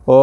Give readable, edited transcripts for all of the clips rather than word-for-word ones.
ओम।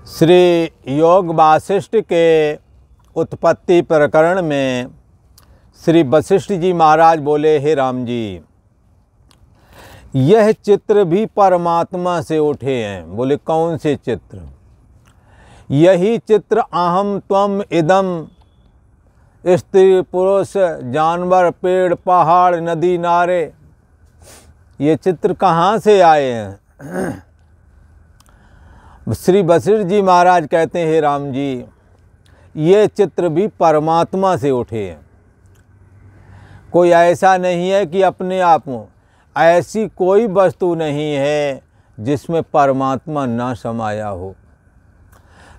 श्री योग वासिष्ठ के उत्पत्ति प्रकरण में श्री वशिष्ठ जी महाराज बोले, हे राम जी, यह चित्र भी परमात्मा से उठे हैं। बोले, कौन से चित्र? यही चित्र अहम त्वम इदम, स्त्री पुरुष जानवर पेड़ पहाड़ नदी नारे, ये चित्र कहाँ से आए हैं? श्री वशिष्ठ जी महाराज कहते हैं, हे राम जी, ये चित्र भी परमात्मा से उठे हैं। कोई ऐसा नहीं है कि अपने आप में ऐसी कोई वस्तु नहीं है जिसमें परमात्मा ना समाया हो।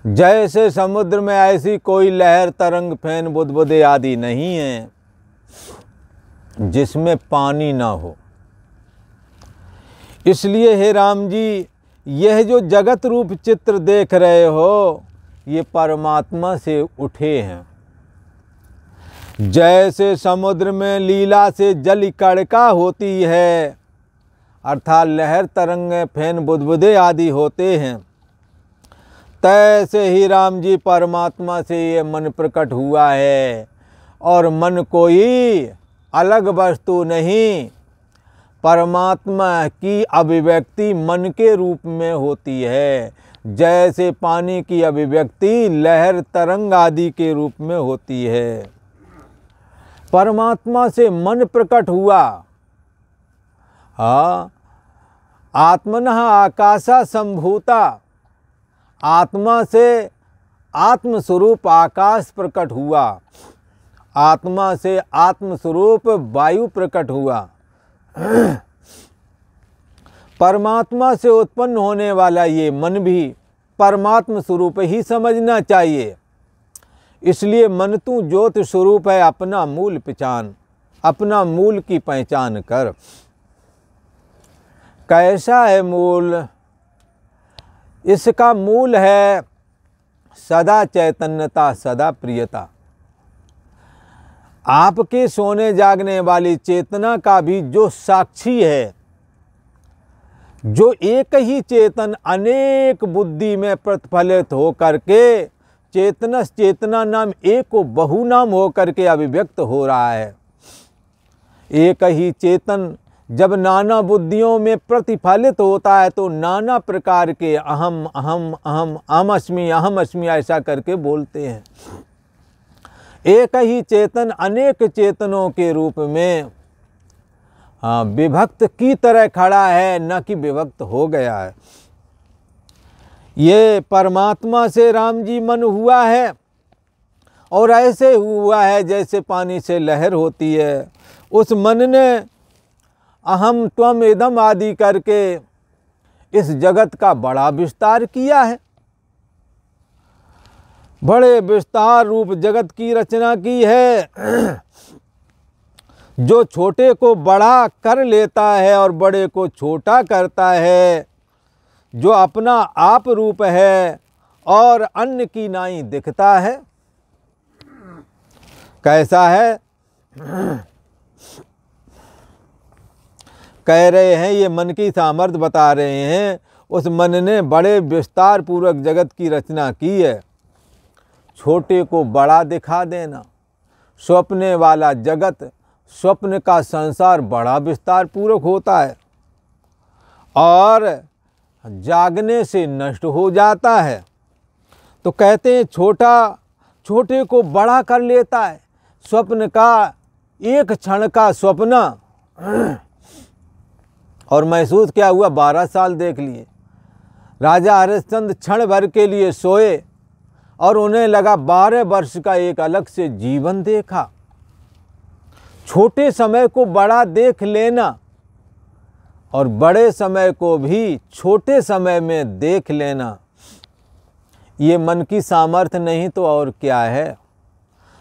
जैसे समुद्र में ऐसी कोई लहर तरंग फैन बुदबुदे आदि नहीं है जिसमें पानी ना हो। इसलिए हे राम जी, यह जो जगत रूप चित्र देख रहे हो, ये परमात्मा से उठे हैं। जैसे समुद्र में लीला से जल कड़का होती है, अर्थात लहर तरंग फैन बुदबुदे आदि होते हैं, तैसे ही राम जी परमात्मा से ये मन प्रकट हुआ है। और मन कोई अलग वस्तु नहीं, परमात्मा की अभिव्यक्ति मन के रूप में होती है। जैसे पानी की अभिव्यक्ति लहर तरंग आदि के रूप में होती है। परमात्मा से मन प्रकट हुआ। हाँ, आत्मनः आकाशा संभूता, आत्मा से आत्मस्वरूप आकाश प्रकट हुआ, आत्मा से आत्मस्वरूप वायु प्रकट हुआ। परमात्मा से उत्पन्न होने वाला ये मन भी परमात्म स्वरूप ही समझना चाहिए। इसलिए मन तू ज्योत स्वरूप है, अपना मूल पहचान, अपना मूल की पहचान कर। कैसा है मूल? इसका मूल है सदा चैतन्यता, सदा प्रियता। आपके सोने जागने वाली चेतना का भी जो साक्षी है, जो एक ही चेतन अनेक बुद्धि में प्रतिफलित हो करके चेतनस चेतना नाम एक को बहु नाम हो करके अभिव्यक्त हो रहा है। एक ही चेतन जब नाना बुद्धियों में प्रतिफलित होता है तो नाना प्रकार के अहम अहम अहम अहम अस्मि ऐसा करके बोलते हैं। एक ही चेतन अनेक चेतनों के रूप में विभक्त की तरह खड़ा है, न कि विभक्त हो गया है। ये परमात्मा से राम जी मन हुआ है, और ऐसे हुआ है जैसे पानी से लहर होती है। उस मन ने अहम त्वम इदम आदि करके इस जगत का बड़ा विस्तार किया है। बड़े विस्तार रूप जगत की रचना की है। जो छोटे को बड़ा कर लेता है और बड़े को छोटा करता है, जो अपना आप रूप है और अन्य की नाई दिखता है। कैसा है? कह रहे हैं, ये मन की सामर्थ्य बता रहे हैं। उस मन ने बड़े विस्तार पूर्वक जगत की रचना की है। छोटे को बड़ा दिखा देना, स्वप्ने वाला जगत, स्वप्न का संसार बड़ा विस्तार पूर्वक होता है और जागने से नष्ट हो जाता है। तो कहते हैं छोटा छोटे को बड़ा कर लेता है। स्वप्न का एक क्षण का स्वप्न, और महसूस क्या हुआ? 12 साल देख लिए। राजा हरिश्चंद्र क्षण भर के लिए सोए और उन्हें लगा 12 वर्ष का एक अलग से जीवन देखा। छोटे समय को बड़ा देख लेना और बड़े समय को भी छोटे समय में देख लेना, ये मन की सामर्थ्य नहीं तो और क्या है।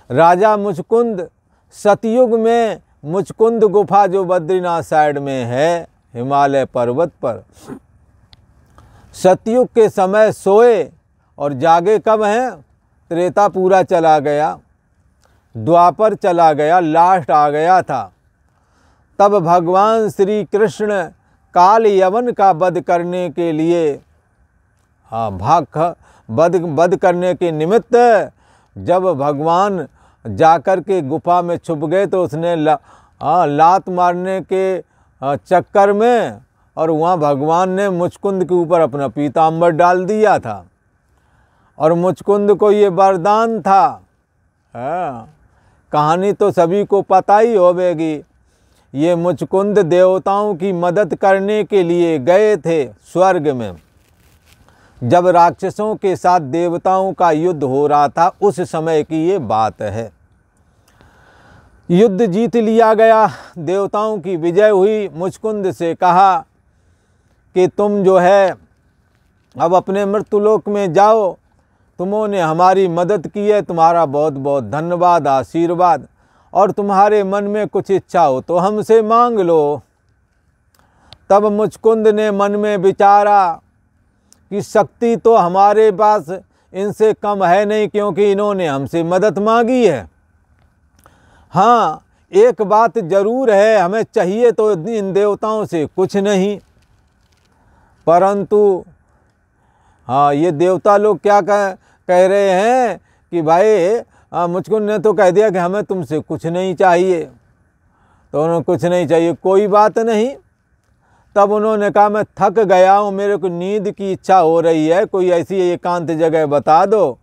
राजा मुचकुंद, सतयुग में मुचकुंद गुफा जो बद्रीनाथ साइड में है, हिमालय पर्वत पर, सतयुग के समय सोए और जागे कब हैं? त्रेता पूरा चला गया। द्वापर चला गया, लास्ट आ गया था। तब भगवान श्री कृष्ण काल यवन का वध करने के लिए वध करने के निमित्त जब भगवान जाकर के गुफा में छुप गए तो उसने लात मारने के चक्कर में और वहाँ भगवान ने मुचकुंद के ऊपर अपना पीताम्बर डाल दिया था और मुचकुंद को ये वरदान था। कहानी तो सभी को पता ही होगी। ये मुचकुंद देवताओं की मदद करने के लिए गए थे स्वर्ग में। जब राक्षसों के साथ देवताओं का युद्ध हो रहा था उस समय की ये बात है। युद्ध जीत लिया गया, देवताओं की विजय हुई। मुचकुंद से कहा कि तुम जो है अब अपने मृत्युलोक में जाओ, तुमने हमारी मदद की है, तुम्हारा बहुत बहुत धन्यवाद, आशीर्वाद, और तुम्हारे मन में कुछ इच्छा हो तो हमसे मांग लो। तब मुचकुंद ने मन में विचारा कि शक्ति तो हमारे पास इनसे कम है नहीं, क्योंकि इन्होंने हमसे मदद मांगी है। हाँ, एक बात जरूर है, हमें चाहिए तो इन देवताओं से कुछ नहीं, परंतु हाँ, ये देवता लोग क्या कह रहे हैं कि भाई मुचकुंद ने तो कह दिया कि हमें तुमसे कुछ नहीं चाहिए, तो उन्होंने कुछ नहीं चाहिए, कोई बात नहीं। तब उन्होंने कहा मैं थक गया हूँ, मेरे को नींद की इच्छा हो रही है, कोई ऐसी एकांत जगह बता दो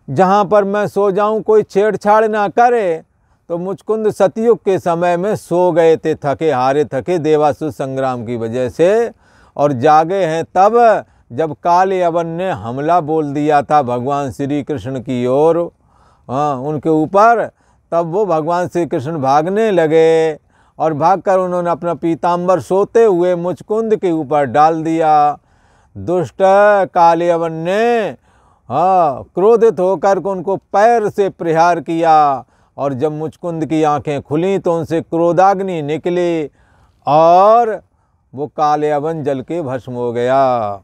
जहाँ पर मैं सो जाऊँ, कोई छेड़छाड़ ना करे। तो मुचकुंद सतयुग के समय में सो गए थे, थके हारे थके देवासुर संग्राम की वजह से, और जागे हैं तब जब काल यवन ने हमला बोल दिया था भगवान श्री कृष्ण की ओर उनके ऊपर। तब वो भगवान श्री कृष्ण भागने लगे और भागकर उन्होंने अपना पीताम्बर सोते हुए मुचकुंद के ऊपर डाल दिया। दुष्ट काल यवन ने क्रोधित होकर उनको पैर से प्रहार किया, और जब मुचकुंद की आंखें खुली तो उनसे क्रोधाग्नि निकली और वो काल यवन जल के भस्म हो गया।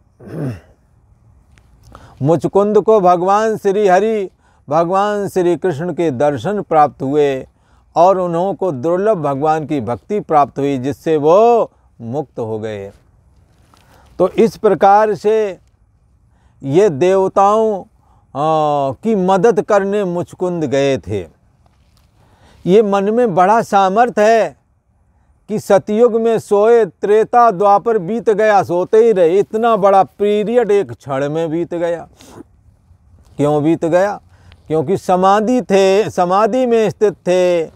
मुचकुंद को भगवान श्री हरि, भगवान श्री कृष्ण के दर्शन प्राप्त हुए और उन्हों को दुर्लभ भगवान की भक्ति प्राप्त हुई, जिससे वो मुक्त हो गए। तो इस प्रकार से ये देवताओं की मदद करने मुचकुंद गए थे। ये मन में बड़ा सामर्थ्य है कि सतयुग में सोए, त्रेता द्वापर बीत गया, सोते ही रहे, इतना बड़ा पीरियड एक क्षण में बीत गया। क्यों बीत गया? क्योंकि समाधि में स्थित थे।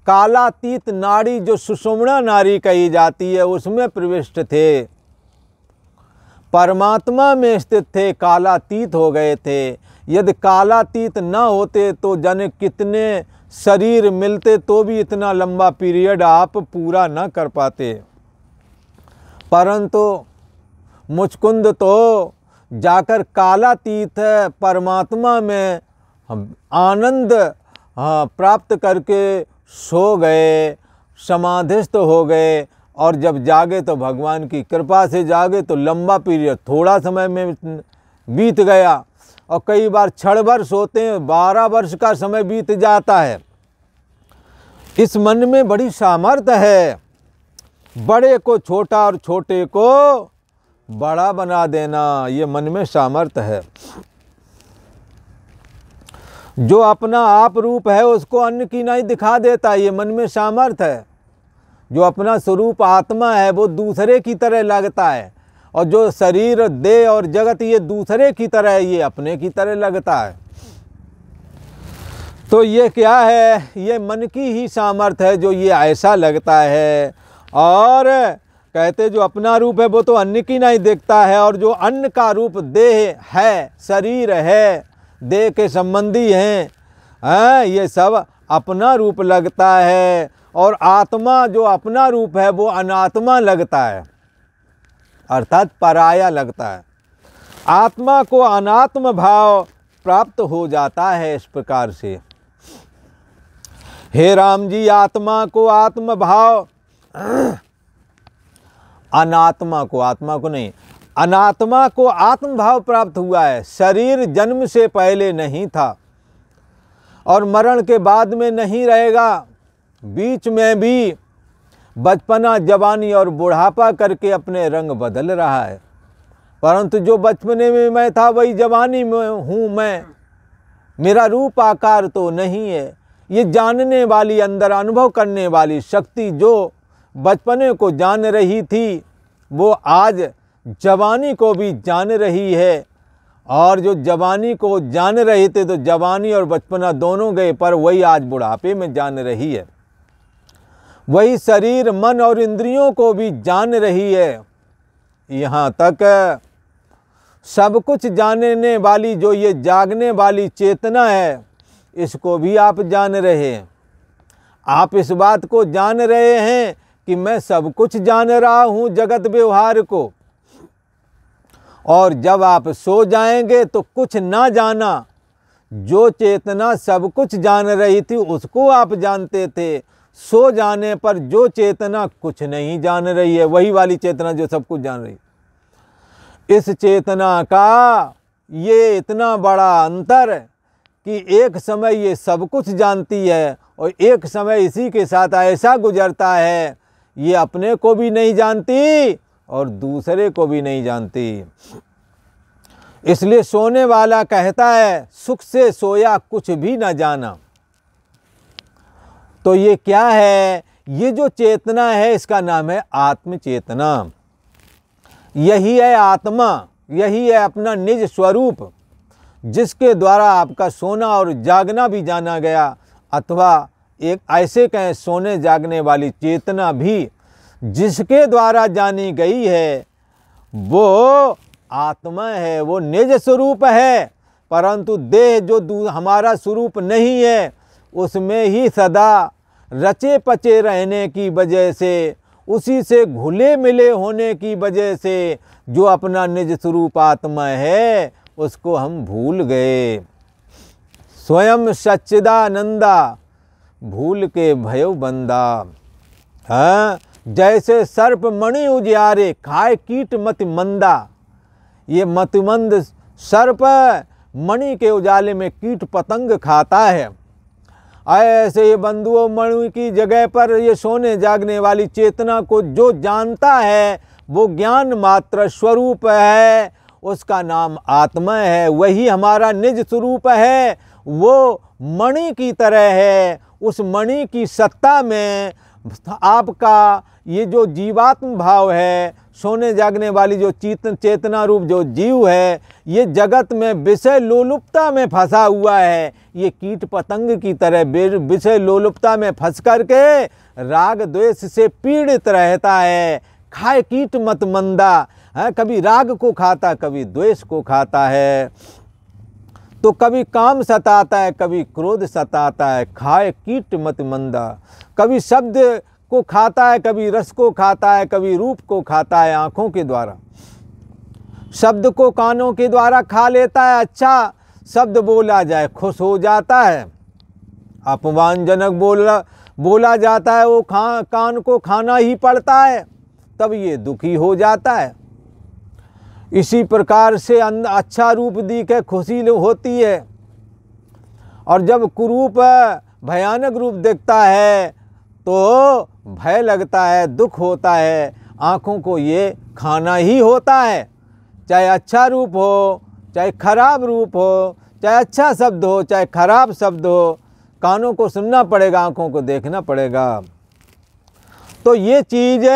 कालातीत नाड़ी जो सुषुम्ना नाड़ी कही जाती है उसमें प्रविष्ट थे, परमात्मा में स्थित थे, कालातीत हो गए थे। यदि कालातीत न होते तो जाने कितने शरीर मिलते तो भी इतना लंबा पीरियड आप पूरा न कर पाते। परंतु मुचकुंद तो जाकर कालातीत परमात्मा में आनंद प्राप्त करके सो गए, समाधिस्थ हो गए, और जब जागे तो भगवान की कृपा से जागे तो लंबा पीरियड थोड़ा समय में बीत गया। और कई बार क्षण भर सोते हैं, 12 वर्ष का समय बीत जाता है। इस मन में बड़ी सामर्थ्य है, बड़े को छोटा और छोटे को बड़ा बना देना, ये मन में सामर्थ्य है। जो अपना आप रूप है उसको अन्य की नहीं दिखा देता, ये मन में सामर्थ्य है। जो अपना स्वरूप आत्मा है वो दूसरे की तरह लगता है, और जो शरीर, देह और जगत ये दूसरे की तरह है, ये अपने की तरह लगता है। तो ये क्या है? ये मन की ही सामर्थ्य है जो ये ऐसा लगता है। और कहते जो अपना रूप है वो तो अन्य की नहीं दिखता है, और जो अन्य का रूप देह है, शरीर है, देह के संबंधी हैं, ये सब अपना रूप लगता है। और आत्मा जो अपना रूप है वो अनात्मा लगता है, अर्थात पराया लगता है। आत्मा को अनात्म भाव प्राप्त हो जाता है। इस प्रकार से हे राम जी, आत्मा को आत्म भाव, अनात्मा को, आत्मा को नहीं, अनात्मा को आत्म भाव प्राप्त हुआ है। शरीर जन्म से पहले नहीं था, और मरण के बाद में नहीं रहेगा। बीच में भी बचपना, जवानी और बुढ़ापा करके अपने रंग बदल रहा है, परंतु जो बचपने में मैं था वही जवानी में हूँ मैं। मेरा रूप आकार तो नहीं है। ये जानने वाली, अंदर अनुभव करने वाली शक्ति जो बचपने को जान रही थी वो आज जवानी को भी जान रही है। और जो जवानी को जान रहे थे तो जवानी और बचपना दोनों गए, पर वही आज बुढ़ापे में जान रही है। वही शरीर, मन और इंद्रियों को भी जान रही है। यहाँ तक सब कुछ जानने वाली जो ये जागने वाली चेतना है, इसको भी आप जान रहे हैं। आप इस बात को जान रहे हैं कि मैं सब कुछ जान रहा हूँ जगत व्यवहार को। और जब आप सो जाएंगे तो कुछ ना जाना, जो चेतना सब कुछ जान रही थी उसको आप जानते थे। सो जाने पर जो चेतना कुछ नहीं जान रही है, वही वाली चेतना जो सब कुछ जान रही है। इस चेतना का ये इतना बड़ा अंतर कि एक समय ये सब कुछ जानती है और एक समय इसी के साथ ऐसा गुजरता है, ये अपने को भी नहीं जानती और दूसरे को भी नहीं जानती। इसलिए सोने वाला कहता है, सुख से सोया कुछ भी न जाना। तो ये क्या है? ये जो चेतना है इसका नाम है आत्म चेतना। यही है आत्मा, यही है अपना निज स्वरूप, जिसके द्वारा आपका सोना और जागना भी जाना गया। अथवा एक ऐसे कहें, सोने जागने वाली चेतना भी जिसके द्वारा जानी गई है वो आत्मा है, वो निज स्वरूप है। परंतु देह जो हमारा स्वरूप नहीं है, उसमें ही सदा रचे पचे रहने की वजह से, उसी से घुले मिले होने की वजह से जो अपना निज स्वरूप आत्मा है उसको हम भूल गए। स्वयं सच्चिदानंदा भूल के भयो बंदा। हाँ, जैसे सर्प मणि उजियारे खाए कीट मति मंदा। ये मतिमंद सर्प मणि के उजाले में कीट पतंग खाता है। ऐसे ये बंधुओं, मणि की जगह पर ये सोने जागने वाली चेतना को जो जानता है वो ज्ञान मात्र स्वरूप है, उसका नाम आत्मा है। वही हमारा निज स्वरूप है, वो मणि की तरह है। उस मणि की सत्ता में आपका ये जो जीवात्म भाव है, सोने जागने वाली जो चेतना रूप जो जीव है, ये जगत में विषय लोलुपता में फंसा हुआ है। ये कीट पतंग की तरह विषय लोलुपता में फंस करके राग द्वेष से पीड़ित रहता है। खाए कीट मत मंदा है, कभी राग को खाता, कभी द्वेष को खाता है, तो कभी काम सताता है, कभी क्रोध सताता है। खाए कीट मत मंदा, कभी शब्द को खाता है, कभी रस को खाता है, कभी रूप को खाता है। आँखों के द्वारा, शब्द को कानों के द्वारा खा लेता है। अच्छा शब्द बोला जाए खुश हो जाता है, अपमानजनक बोला जाता है वो कान को खाना ही पड़ता है, तब ये दुखी हो जाता है। इसी प्रकार से अच्छा रूप दिखे खुशी होती है, और जब कुरूप भयानक रूप दिखता है तो भय लगता है, दुख होता है। आँखों को ये खाना ही होता है, चाहे अच्छा रूप हो, चाहे खराब रूप हो, चाहे अच्छा शब्द हो, चाहे खराब शब्द हो, कानों को सुनना पड़ेगा, आँखों को देखना पड़ेगा। तो ये चीज़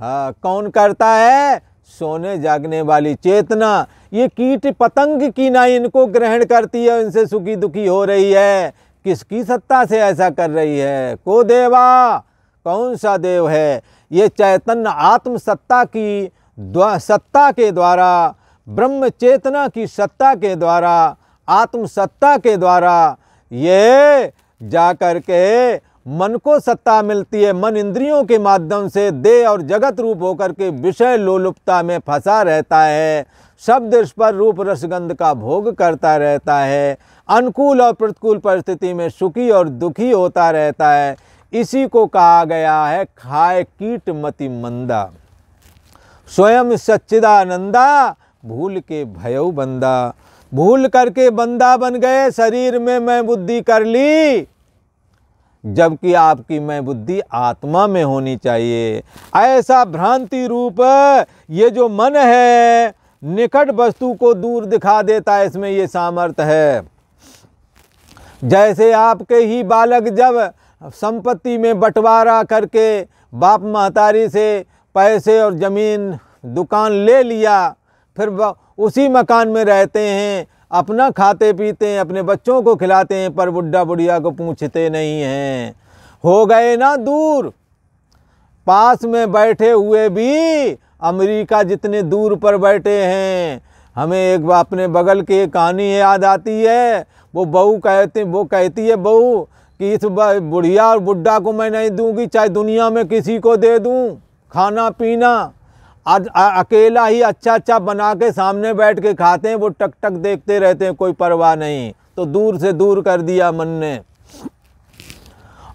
हाँ कौन करता है? सोने जागने वाली चेतना। ये कीट पतंग की ना इनको ग्रहण करती है, इनसे सुखी दुखी हो रही है। किसकी सत्ता से ऐसा कर रही है? को देवा, कौन सा देव है? ये चैतन्य आत्म सत्ता की सत्ता के द्वारा, ब्रह्म चेतना की सत्ता के द्वारा, आत्म सत्ता के द्वारा ये जा कर के मन को सत्ता मिलती है। मन इंद्रियों के माध्यम से देह और जगत रूप होकर के विषय लोलुपता में फंसा रहता है। शब्द स्पर्श रूप रसगंध का भोग करता रहता है। अनुकूल और प्रतिकूल परिस्थिति में सुखी और दुखी होता रहता है। इसी को कहा गया है खाए कीट मति मंदा। स्वयं सच्चिदानंदा भूल के भयउ बंदा। भूल करके बंदा बन गए, शरीर में मैं बुद्धि कर ली, जबकि आपकी मैं बुद्धि आत्मा में होनी चाहिए। ऐसा भ्रांति रूप ये जो मन है निकट वस्तु को दूर दिखा देता है, इसमें ये सामर्थ्य है। जैसे आपके ही बालक जब संपत्ति में बंटवारा करके बाप महतारी से पैसे और ज़मीन दुकान ले लिया, फिर उसी मकान में रहते हैं, अपना खाते पीते हैं, अपने बच्चों को खिलाते हैं, पर बुढ़ा बुढ़िया को पूछते नहीं हैं। हो गए ना दूर, पास में बैठे हुए भी अमेरिका जितने दूर पर बैठे हैं। हमें एक बार अपने बगल की एक कहानी याद आती है। वो कहती है बहू कि इस बुढ़िया और बुढ़ा को मैं नहीं दूंगी, चाहे दुनिया में किसी को दे दूं, खाना पीना आज अकेला ही अच्छा अच्छा बना के सामने बैठ के खाते हैं, वो टक टक देखते रहते हैं, कोई परवाह नहीं। तो दूर से दूर कर दिया मन ने।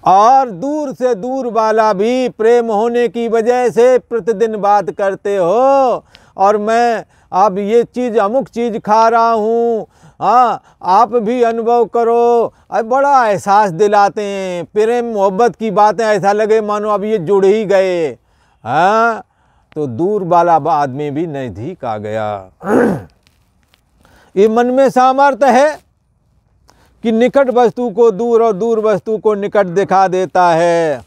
और दूर से दूर वाला भी प्रेम होने की वजह से प्रतिदिन बात करते हो, और मैं अब ये चीज़ अमुक चीज़ खा रहा हूँ, हाँ आप भी अनुभव करो। अब बड़ा एहसास दिलाते हैं, प्रेम मोहब्बत की बातें, ऐसा लगे मानो अब ये जुड़ ही गए। हाँ, तो दूर वाला आदमी भी नज़दीक आ गया। ये मन में सामर्थ्य है कि निकट वस्तु को दूर और दूर वस्तु को निकट दिखा देता है।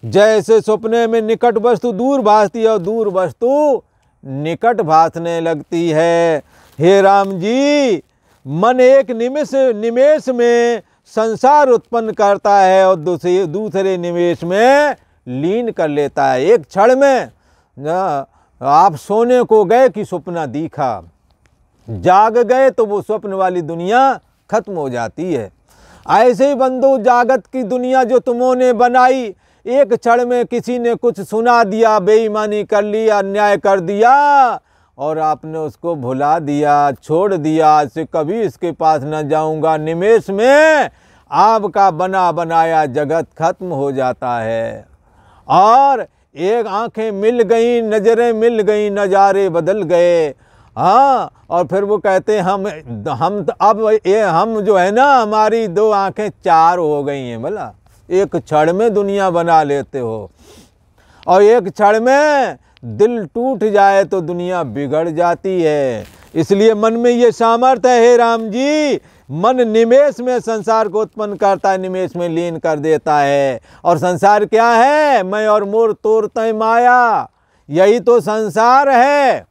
जैसे सपने में निकट वस्तु दूर भासती है और दूर वस्तु निकट भासने लगती है। हे राम जी, मन एक निमेष में संसार उत्पन्न करता है और दूसरे निमेष में लीन कर लेता है। एक क्षण में आप सोने को गए कि सपना दिखा, जाग गए तो वो स्वप्न वाली दुनिया खत्म हो जाती है। ऐसे ही बंधु, जागत की दुनिया जो तुमने बनाई, एक क्षण में किसी ने कुछ सुना दिया, बेईमानी कर ली, अन्याय कर दिया, और आपने उसको भुला दिया, छोड़ दिया, आज से कभी इसके पास न जाऊंगा। निमेष में आपका बना बनाया जगत खत्म हो जाता है। और एक आंखें मिल गई, नज़रें मिल गई, नज़ारे बदल गए। हाँ, और फिर वो कहते हैं हम जो है ना, हमारी दो आंखें चार हो गई हैं। भला एक क्षण में दुनिया बना लेते हो, और एक क्षण में दिल टूट जाए तो दुनिया बिगड़ जाती है। इसलिए मन में ये सामर्थ्य है। हे राम जी, मन निमेष में संसार को उत्पन्न करता है, निमेष में लीन कर देता है। और संसार क्या है? मैं और मोर तोरते माया, यही तो संसार है।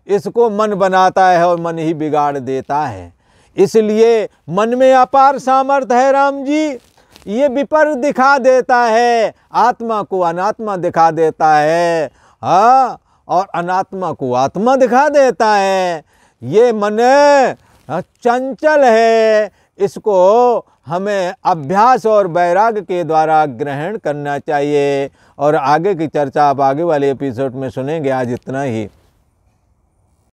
इसको मन बनाता है और मन ही बिगाड़ देता है। इसलिए मन में अपार सामर्थ्य है राम जी। ये विपर दिखा देता है, आत्मा को अनात्मा दिखा देता है, हाँ, और अनात्मा को आत्मा दिखा देता है। ये मन चंचल है, इसको हमें अभ्यास और वैराग्य के द्वारा ग्रहण करना चाहिए। और आगे की चर्चा आप आगे वाले एपिसोड में सुनेंगे। आज इतना ही।